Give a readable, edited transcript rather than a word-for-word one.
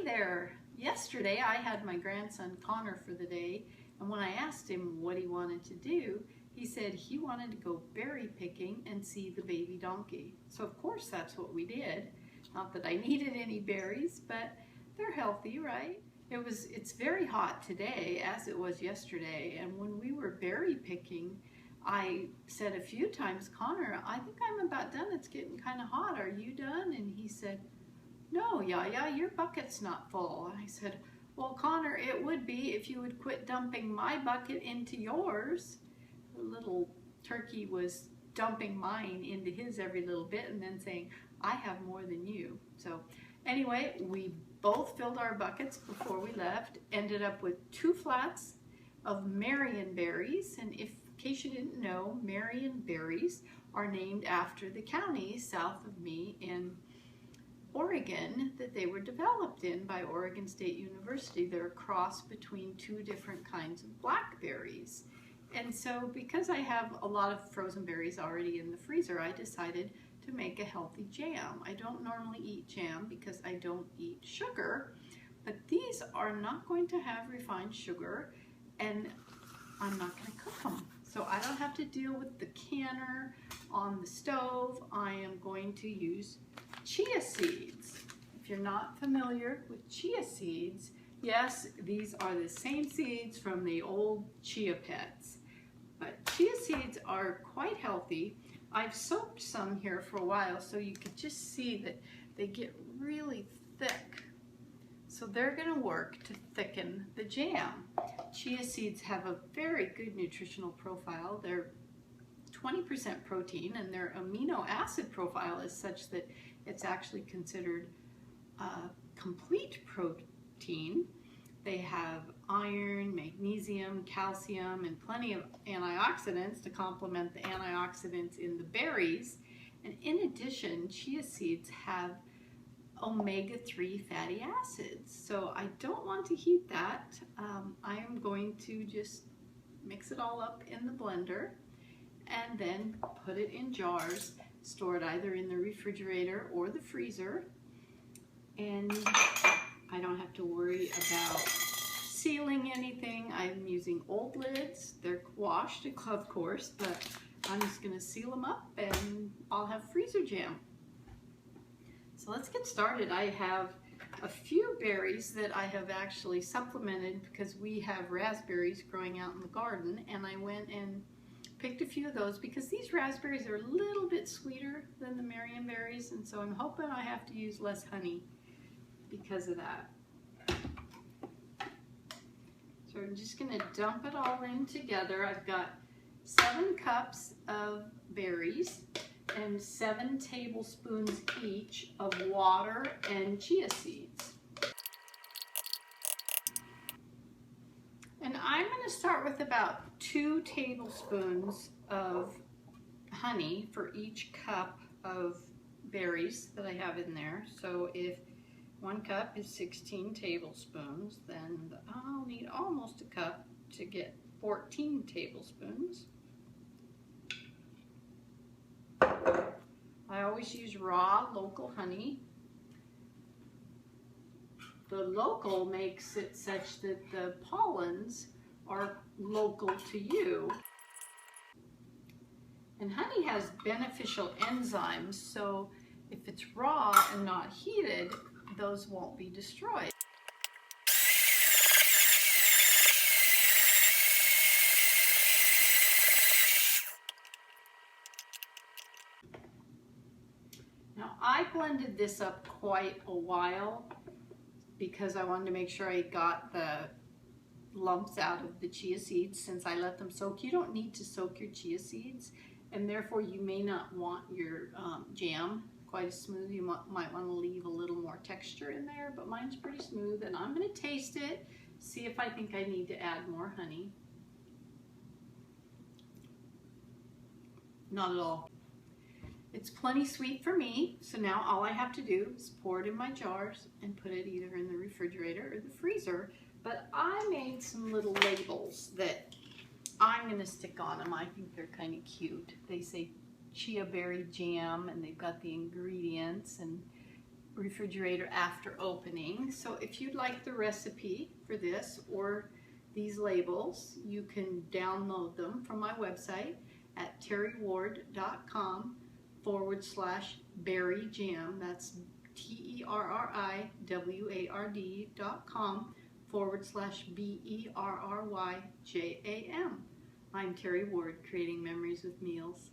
there. Yesterday I had my grandson Connor for the day, and when I asked him what he wanted to do, he said he wanted to go berry picking and see the baby donkey. So of course that's what we did. Not that I needed any berries, but they're healthy, right? It's very hot today, as it was yesterday, and when we were berry picking, I said a few times, Connor, I think I'm about done. It's getting kind of hot. Are you done? And he said, no, Yaya, your bucket's not full. And I said, well, Connor, it would be if you would quit dumping my bucket into yours. The little turkey was dumping mine into his every little bit and then saying, I have more than you. So anyway, we both filled our buckets before we left, ended up with 2 flats of Marion berries. And in case you didn't know, Marion berries are named after the county south of me in Oregon that they were developed in by Oregon State University. They're a cross between 2 different kinds of blackberries. And so because I have a lot of frozen berries already in the freezer, I decided to make a healthy jam. I don't normally eat jam because I don't eat sugar, but these are not going to have refined sugar, and I'm not going to cook them. So I don't have to deal with the canner on the stove. I am going to use chia seeds. If you're not familiar with chia seeds, yes, these are the same seeds from the old chia pets. But chia seeds are quite healthy. I've soaked some here for a while so you could just see that they get really thick. So they're going to work to thicken the jam. Chia seeds have a very good nutritional profile. They're 20% protein, and their amino acid profile is such that it's actually considered complete protein. They have iron, magnesium, calcium, and plenty of antioxidants to complement the antioxidants in the berries. And in addition, chia seeds have omega-3 fatty acids. So I don't want to heat that. I am going to just mix it all up in the blender and then put it in jars, store it either in the refrigerator or the freezer. And I don't have to worry about sealing anything. I'm using old lids. They're washed, of course, but I'm just going to seal them up and I'll have freezer jam. So let's get started. I have a few berries that I have actually supplemented because we have raspberries growing out in the garden, and I went and picked a few of those because these raspberries are a little bit sweeter than the Marion berries, and so I'm hoping I have to use less honey because of that. So I'm just going to dump it all in together. I've got 7 cups of berries and 7 tablespoons each of water and chia seeds. And I'm going to start with about 2 tablespoons of honey for each cup of berries that I have in there. So if 1 cup is 16 tablespoons, then I'll need almost a cup to get 14 tablespoons. I always use raw local honey. The local makes it such that the pollens are local to you. And honey has beneficial enzymes, so if it's raw and not heated, those won't be destroyed. Now I blended this up quite a while because I wanted to make sure I got the lumps out of the chia seeds since I let them soak. You don't need to soak your chia seeds, and therefore you may not want your jam quite as smooth. You might want to leave a little more texture in there, but mine's pretty smooth, and I'm going to taste it, see if I think I need to add more honey. Not at all. It's plenty sweet for me, so now all I have to do is pour it in my jars and put it either in the refrigerator or the freezer. But I made some little labels that I'm going to stick on them. I think they're kind of cute. They say Chia Berry Jam, and they've got the ingredients, and refrigerator after opening. So if you'd like the recipe for this or these labels, you can download them from my website at terriward.com/berry jam. That's TerriWard.com/BERRYJAM. I'm Terri Ward, creating memories with meals.